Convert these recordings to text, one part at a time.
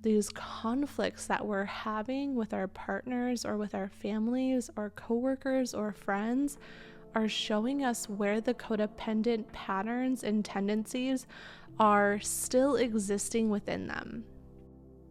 these conflicts that we're having with our partners or with our families or coworkers or friends are showing us where the codependent patterns and tendencies are still existing within them.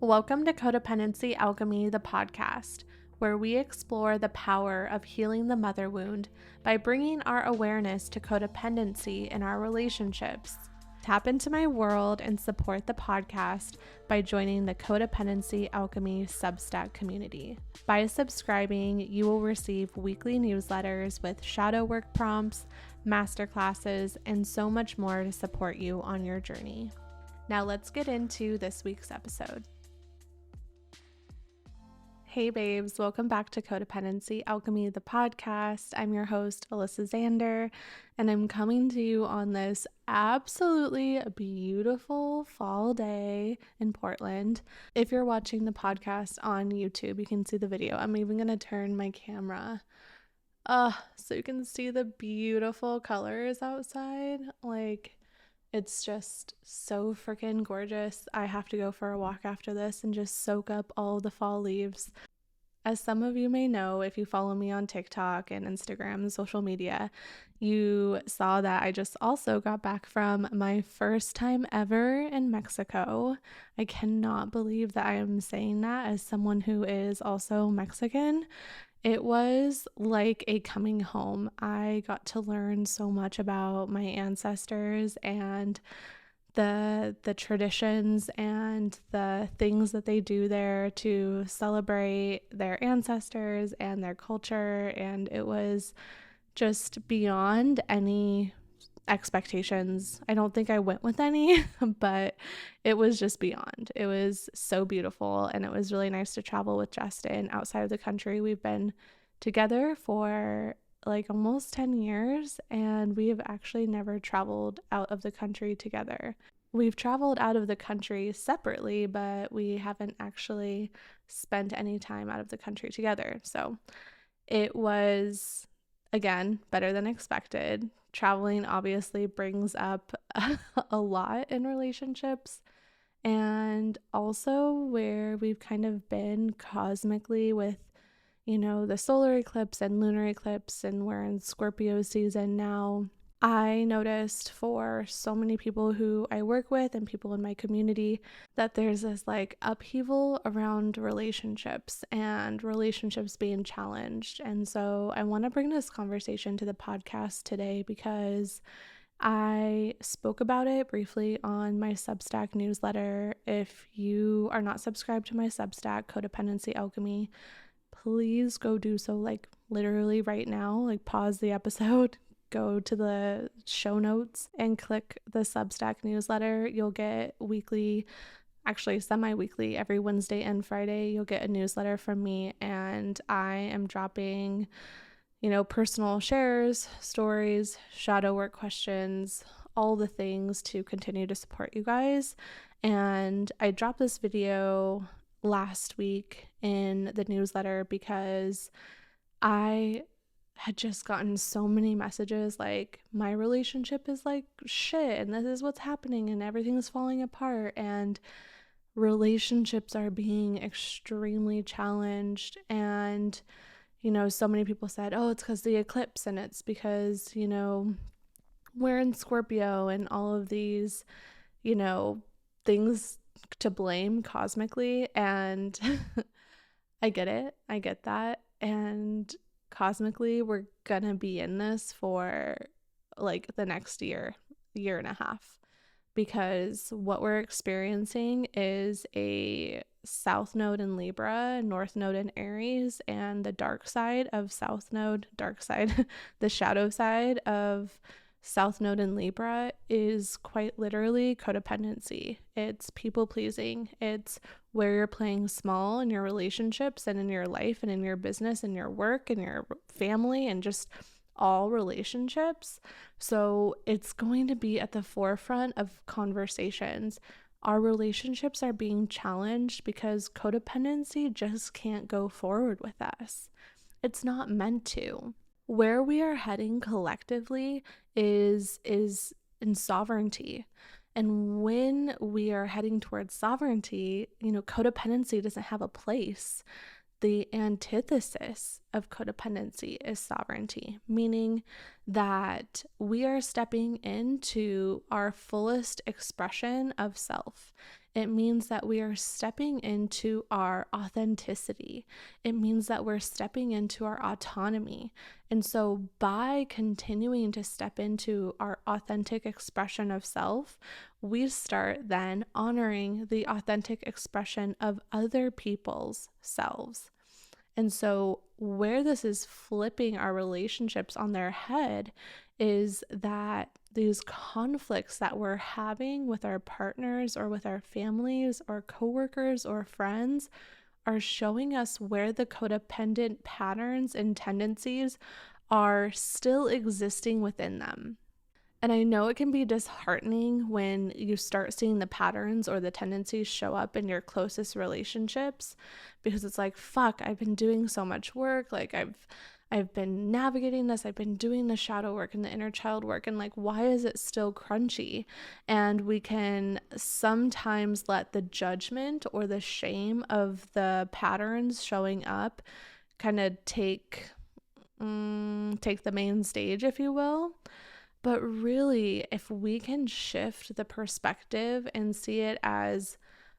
Welcome to Codependency Alchemy, the podcast, where we explore the power of healing the mother wound by bringing our awareness to codependency in our relationships. Tap into my world and support the podcast by joining the Codependency Alchemy Substack community. By subscribing, you will receive weekly newsletters with shadow work prompts, masterclasses, and so much more to support you on your journey. Now let's get into this week's episode. Hey babes, welcome back to Codependency Alchemy, the podcast. I'm your host, Alyssa Zander, and I'm coming to you on this absolutely beautiful fall day in Portland. If you're watching the podcast on YouTube, you can see the video. I'm even going to turn my camera so you can see the beautiful colors outside. It's just so freaking gorgeous. I have to go for a walk after this and just soak up all the fall leaves. As some of you may know, if you follow me on TikTok and Instagram and social media, you saw that I just also got back from my first time ever in Mexico. I cannot believe that I am saying that as someone who is also Mexican. It was like a coming home. I got to learn so much about my ancestors and the traditions and the things that they do there to celebrate their ancestors and their culture, and it was just beyond any expectations. I don't think I went with any, but it was just beyond. It was so beautiful, and it was really nice to travel with Justin outside of the country. We've been together for almost 10 years, and we have actually never traveled out of the country together. We've traveled out of the country separately, but we haven't actually spent any time out of the country together. So it was, again, better than expected. Traveling obviously brings up a lot in relationships, and also where we've kind of been cosmically with, the solar eclipse and lunar eclipse, and we're in Scorpio season now. I noticed for so many people who I work with and people in my community that there's this upheaval around relationships and relationships being challenged. And so I want to bring this conversation to the podcast today because I spoke about it briefly on my Substack newsletter. If you are not subscribed to my Substack, Codependency Alchemy, please go do so literally right now. Pause the episode, go to the show notes and click the Substack newsletter. You'll get weekly, actually semi-weekly, every Wednesday and Friday, you'll get a newsletter from me, and I am dropping, personal shares, stories, shadow work questions, all the things to continue to support you guys. And I dropped this video last week in the newsletter because I had just gotten so many messages my relationship is shit and this is what's happening and everything's falling apart and relationships are being extremely challenged. And so many people said, oh, it's because the eclipse, and it's because we're in Scorpio and all of these things to blame cosmically. And I get it, I get that, and cosmically we're gonna be in this for the next year and a half, because what we're experiencing is a South Node in Libra, North Node in Aries, and the dark side of South Node, the shadow side of South Node in Libra is quite literally codependency. It's people pleasing. It's where you're playing small in your relationships and in your life and in your business and your work and your family and just all relationships. So it's going to be at the forefront of conversations. Our relationships are being challenged because codependency just can't go forward with us. It's not meant to. Where we are heading collectively is in sovereignty. And when we are heading towards sovereignty, codependency doesn't have a place. The antithesis of codependency is sovereignty, meaning that we are stepping into our fullest expression of self. It means that we are stepping into our authenticity. It means that we're stepping into our autonomy. And so, by continuing to step into our authentic expression of self, we start then honoring the authentic expression of other people's selves. And so, where this is flipping our relationships on their head is that these conflicts that we're having with our partners or with our families or coworkers or friends are showing us where the codependent patterns and tendencies are still existing within them. And I know it can be disheartening when you start seeing the patterns or the tendencies show up in your closest relationships, because it's like, fuck, I've been doing so much work. Like I've been navigating this. I've been doing the shadow work and the inner child work, and like, why is it still crunchy? And we can sometimes let the judgment or the shame of the patterns showing up kind of take the main stage, if you will. But really, if we can shift the perspective and see it as,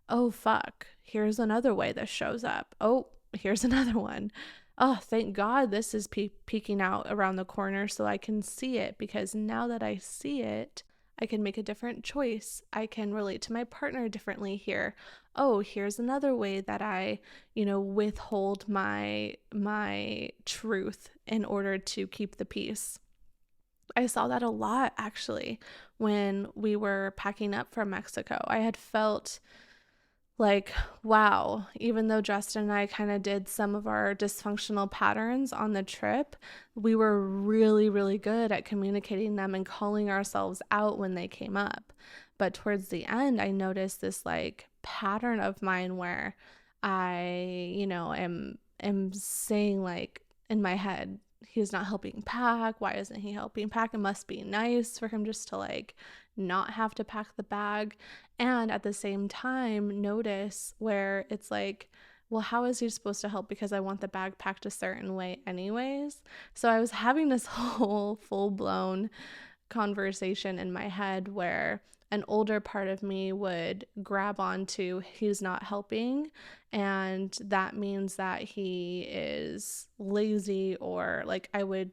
oh, fuck, here's another way this shows up. Oh, here's another one. Oh, thank God this is peeking out around the corner so I can see it, because now that I see it, I can make a different choice. I can relate to my partner differently here. Oh, here's another way that I, withhold my truth in order to keep the peace. I saw that a lot actually when we were packing up from Mexico. I had felt like, wow, even though Justin and I kind of did some of our dysfunctional patterns on the trip, we were really, really good at communicating them and calling ourselves out when they came up. But towards the end, I noticed this like pattern of mine where I, am saying like in my head, he's not helping pack. Why isn't he helping pack? It must be nice for him just to like not have to pack the bag. And at the same time, notice where it's like, well, how is he supposed to help? Because I want the bag packed a certain way anyways. So I was having this whole full-blown conversation in my head where an older part of me would grab onto he's not helping, and that means that he is lazy, or like I would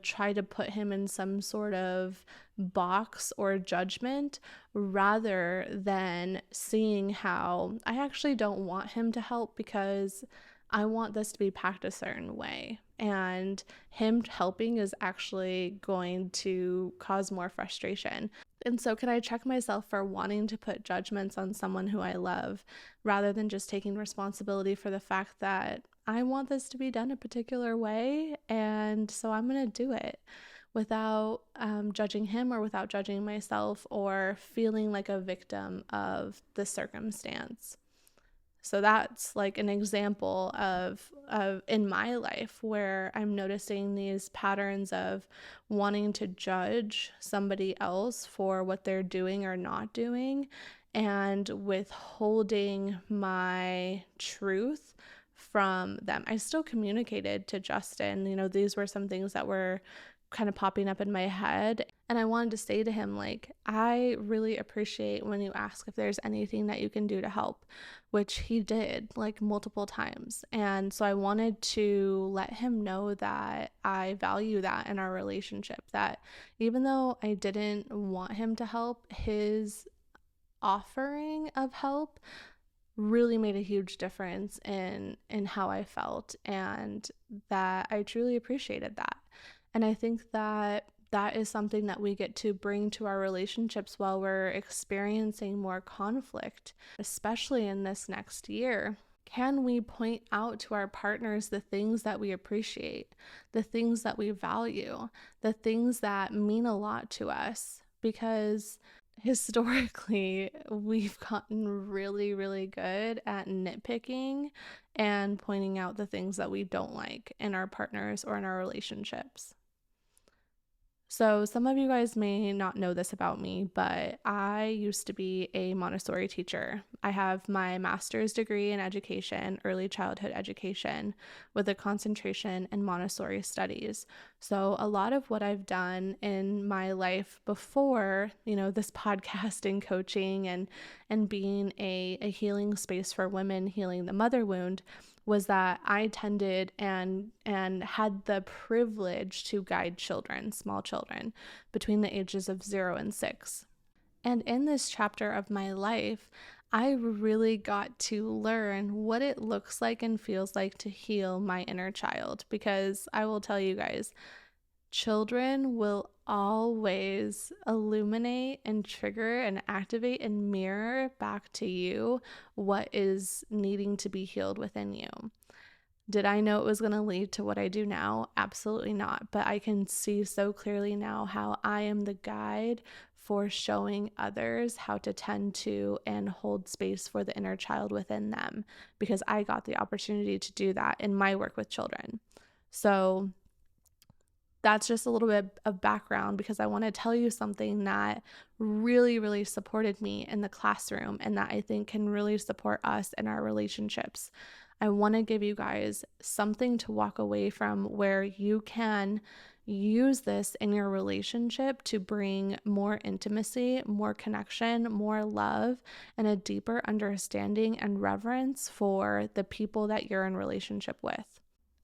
try to put him in some sort of box or judgment, rather than seeing how I actually don't want him to help because I want this to be packed a certain way. And him helping is actually going to cause more frustration. And so, can I check myself for wanting to put judgments on someone who I love, rather than just taking responsibility for the fact that I want this to be done a particular way, and so I'm going to do it without judging him or without judging myself or feeling like a victim of the circumstance. So that's like an example of in my life where I'm noticing these patterns of wanting to judge somebody else for what they're doing or not doing, and withholding my truth from them. I still communicated to Justin, these were some things that were kind of popping up in my head. And I wanted to say to him, like, I really appreciate when you ask if there's anything that you can do to help, which he did like multiple times. And so I wanted to let him know that I value that in our relationship, that even though I didn't want him to help, his offering of help really made a huge difference in how I felt, and that I truly appreciated that. And I think that that is something that we get to bring to our relationships while we're experiencing more conflict, especially in this next year. Can we point out to our partners the things that we appreciate, the things that we value, the things that mean a lot to us? Because historically, we've gotten really, really good at nitpicking and pointing out the things that we don't like in our partners or in our relationships. So, some of you guys may not know this about me, but I used to be a Montessori teacher. I have my master's degree in education, early childhood education, with a concentration in Montessori studies. So, a lot of what I've done in my life before, this podcasting, coaching, and being a healing space for women, healing the mother wound, was that I tended and had the privilege to guide children, small children, between the ages of 0 and 6. And in this chapter of my life, I really got to learn what it looks like and feels like to heal my inner child, because I will tell you guys, children will always illuminate and trigger and activate and mirror back to you what is needing to be healed within you. Did I know it was going to lead to what I do now? Absolutely not. But I can see so clearly now how I am the guide for showing others how to tend to and hold space for the inner child within them, because I got the opportunity to do that in my work with children. So that's just a little bit of background, because I want to tell you something that really, really supported me in the classroom and that I think can really support us in our relationships. I want to give you guys something to walk away from where you can use this in your relationship to bring more intimacy, more connection, more love, and a deeper understanding and reverence for the people that you're in relationship with.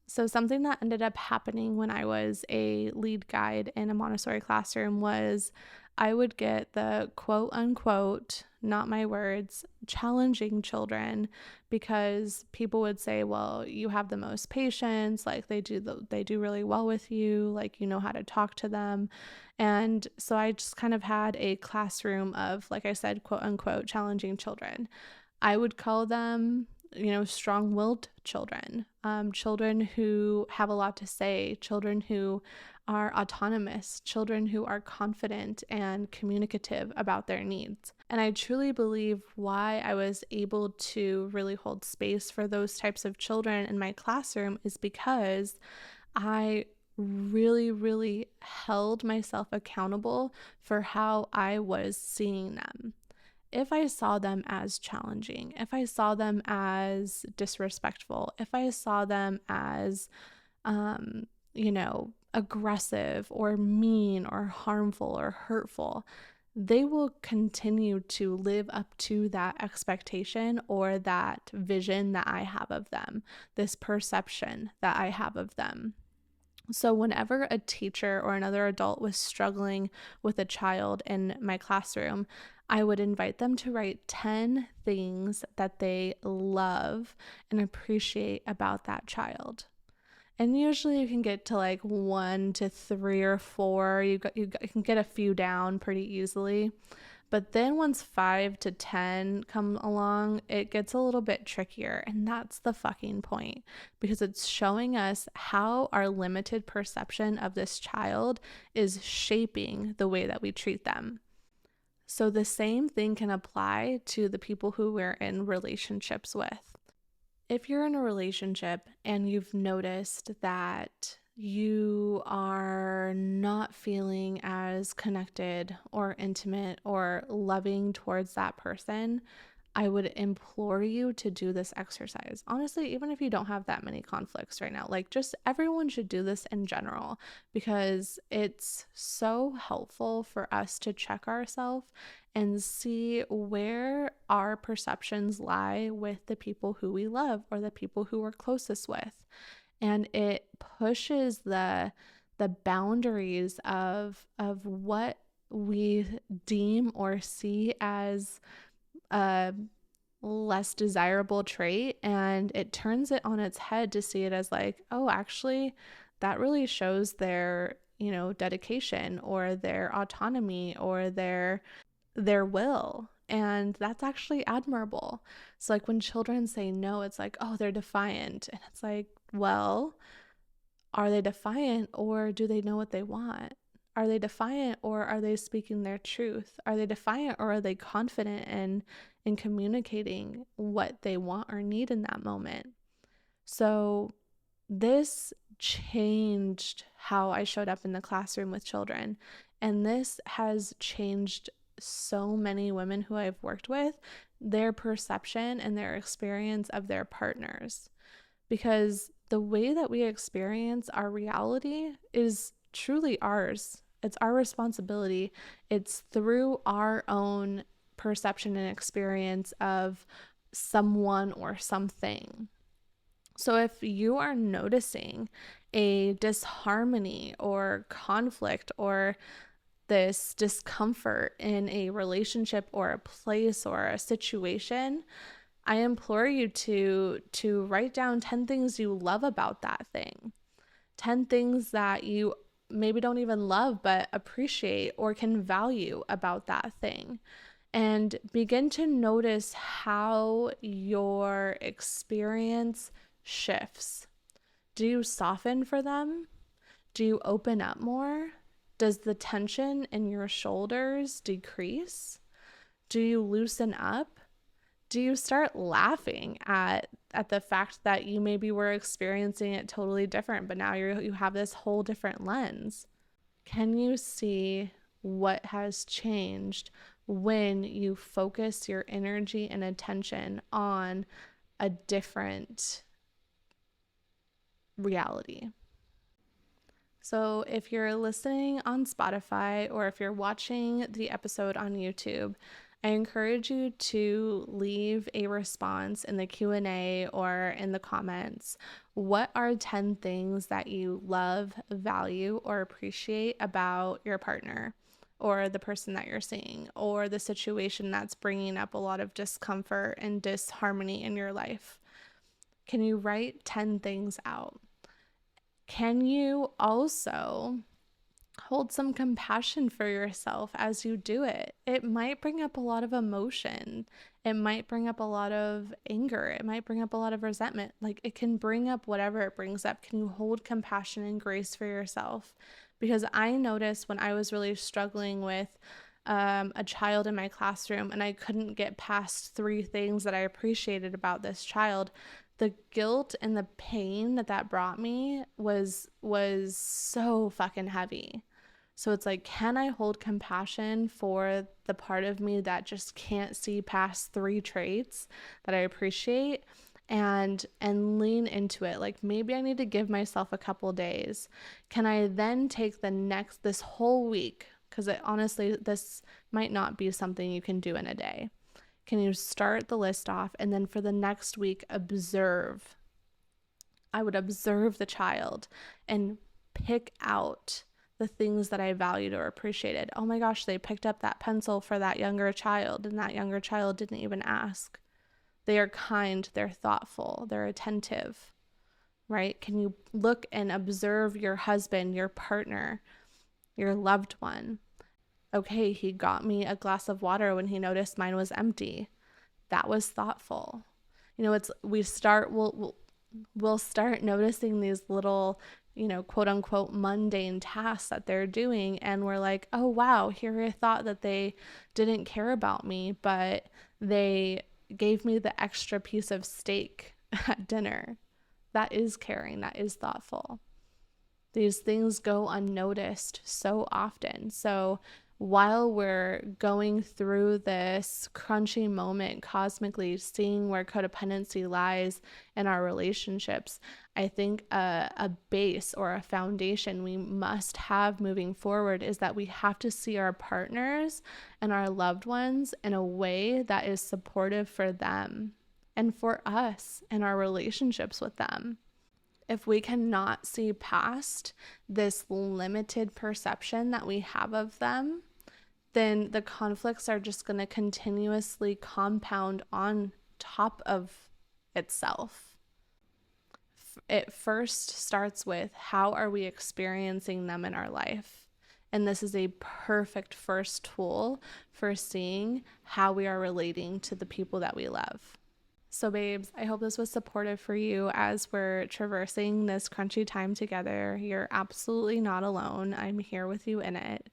So something that ended up happening when I was a lead guide in a Montessori classroom was I would get the quote unquote, not my words, challenging children, because people would say, well, you have the most patience, like they do really well with you, like you know how to talk to them. And so I just kind of had a classroom of, like I said, quote unquote, challenging children. I would call them strong-willed children, children who have a lot to say, children who are autonomous, children who are confident and communicative about their needs. And I truly believe why I was able to really hold space for those types of children in my classroom is because I really, really held myself accountable for how I was seeing them. If I saw them as challenging, if I saw them as disrespectful, if I saw them as, aggressive or mean or harmful or hurtful, they will continue to live up to that expectation or that vision that I have of them, this perception that I have of them. So whenever a teacher or another adult was struggling with a child in my classroom, I would invite them to write 10 things that they love and appreciate about that child. And usually you can get to like 1 to 3 or 4. You can get a few down pretty easily. But then once 5 to 10 come along, it gets a little bit trickier. And that's the fucking point, because it's showing us how our limited perception of this child is shaping the way that we treat them. So the same thing can apply to the people who we're in relationships with. If you're in a relationship and you've noticed that you are not feeling as connected or intimate or loving towards that person, I would implore you to do this exercise. Honestly, even if you don't have that many conflicts right now, like just everyone should do this in general, because it's so helpful for us to check ourselves and see where our perceptions lie with the people who we love or the people who we're closest with. And it pushes the boundaries of what we deem or see as a less desirable trait, and it turns it on its head to see it as like, oh, actually that really shows their dedication or their autonomy or their will, and that's actually admirable. So like when children say no, it's like, oh, they're defiant, and it's like, well, are they defiant or do they know what they want? Are they defiant or are they speaking their truth? Are they defiant or are they confident in communicating what they want or need in that moment? So this changed how I showed up in the classroom with children. And this has changed so many women who I've worked with, their perception and their experience of their partners. Because the way that we experience our reality is truly ours. It's our responsibility. It's through our own perception and experience of someone or something. So if you are noticing a disharmony or conflict or this discomfort in a relationship or a place or a situation, I implore you to write down 10 things you love about that thing. 10 things that you maybe don't even love but appreciate or can value about that thing. And begin to notice how your experience shifts. Do you soften for them? Do you open up more? Does the tension in your shoulders decrease? Do you loosen up? Do you start laughing at the fact that you maybe were experiencing it totally different, but now you have this whole different lens? Can you see what has changed when you focus your energy and attention on a different reality? So if you're listening on Spotify or if you're watching the episode on YouTube, I encourage you to leave a response in the Q&A or in the comments. What are 10 things that you love, value, or appreciate about your partner or the person that you're seeing or the situation that's bringing up a lot of discomfort and disharmony in your life? Can you write 10 things out? Can you also hold some compassion for yourself as you do it? It might bring up a lot of emotion. It might bring up a lot of anger. It might bring up a lot of resentment. Like, it can bring up whatever it brings up. Can you hold compassion and grace for yourself? Because I noticed when I was really struggling with a child in my classroom and I couldn't get past 3 things that I appreciated about this child, the guilt and the pain that brought me was so fucking heavy. So it's like, can I hold compassion for the part of me that just can't see past 3 traits that I appreciate, and lean into it? Like, maybe I need to give myself a couple days. Can I then take this whole week, because honestly, this might not be something you can do in a day. Can you start the list off and then for the next week observe? I would observe the child and pick out the things that I valued or appreciated. Oh my gosh, they picked up that pencil for that younger child and that younger child didn't even ask. They are kind, they're thoughtful, they're attentive, right? Can you look and observe your husband, your partner, your loved one? Okay, he got me a glass of water when he noticed mine was empty. That was thoughtful. We'll start noticing these little, quote unquote mundane tasks that they're doing, and we're like, oh wow, here I thought that they didn't care about me, but they gave me the extra piece of steak at dinner. That is caring, that is thoughtful. These things go unnoticed so often. So while we're going through this crunchy moment cosmically, seeing where codependency lies in our relationships, I think a base or a foundation we must have moving forward is that we have to see our partners and our loved ones in a way that is supportive for them and for us and our relationships with them. If we cannot see past this limited perception that we have of them, then the conflicts are just going to continuously compound on top of itself. It first starts with, how are we experiencing them in our life? And this is a perfect first tool for seeing how we are relating to the people that we love. So babes, I hope this was supportive for you as we're traversing this crunchy time together. You're absolutely not alone. I'm here with you in it.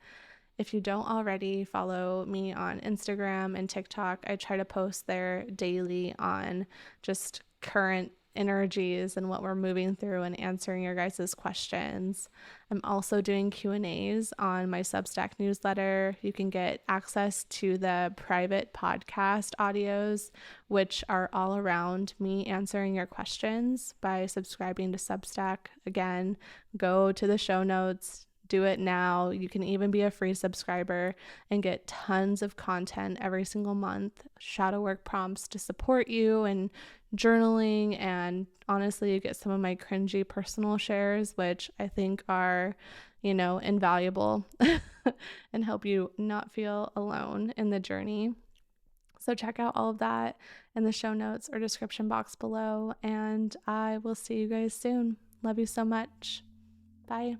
If you don't already, follow me on Instagram and TikTok. I try to post there daily on just current energies and what we're moving through and answering your guys' questions. I'm also doing Q&As on my Substack newsletter. You can get access to the private podcast audios, which are all around me answering your questions by subscribing to Substack. Again, go to the show notes. Do it now. You can even be a free subscriber and get tons of content every single month, shadow work prompts to support you, and journaling. And honestly, you get some of my cringy personal shares, which I think are, invaluable and help you not feel alone in the journey. So check out all of that in the show notes or description box below, and I will see you guys soon. Love you so much. Bye.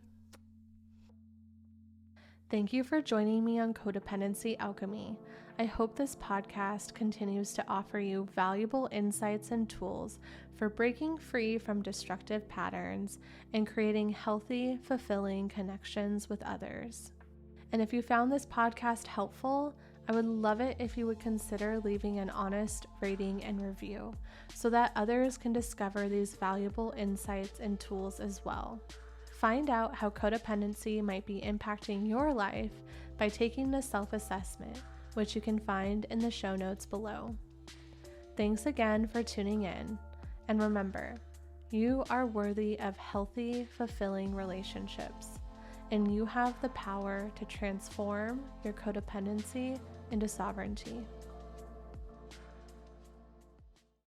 Thank you for joining me on Codependency Alchemy. I hope this podcast continues to offer you valuable insights and tools for breaking free from destructive patterns and creating healthy, fulfilling connections with others. And if you found this podcast helpful, I would love it if you would consider leaving an honest rating and review so that others can discover these valuable insights and tools as well. Find out how codependency might be impacting your life by taking the self-assessment, which you can find in the show notes below. Thanks again for tuning in, and remember, you are worthy of healthy, fulfilling relationships, and you have the power to transform your codependency into sovereignty.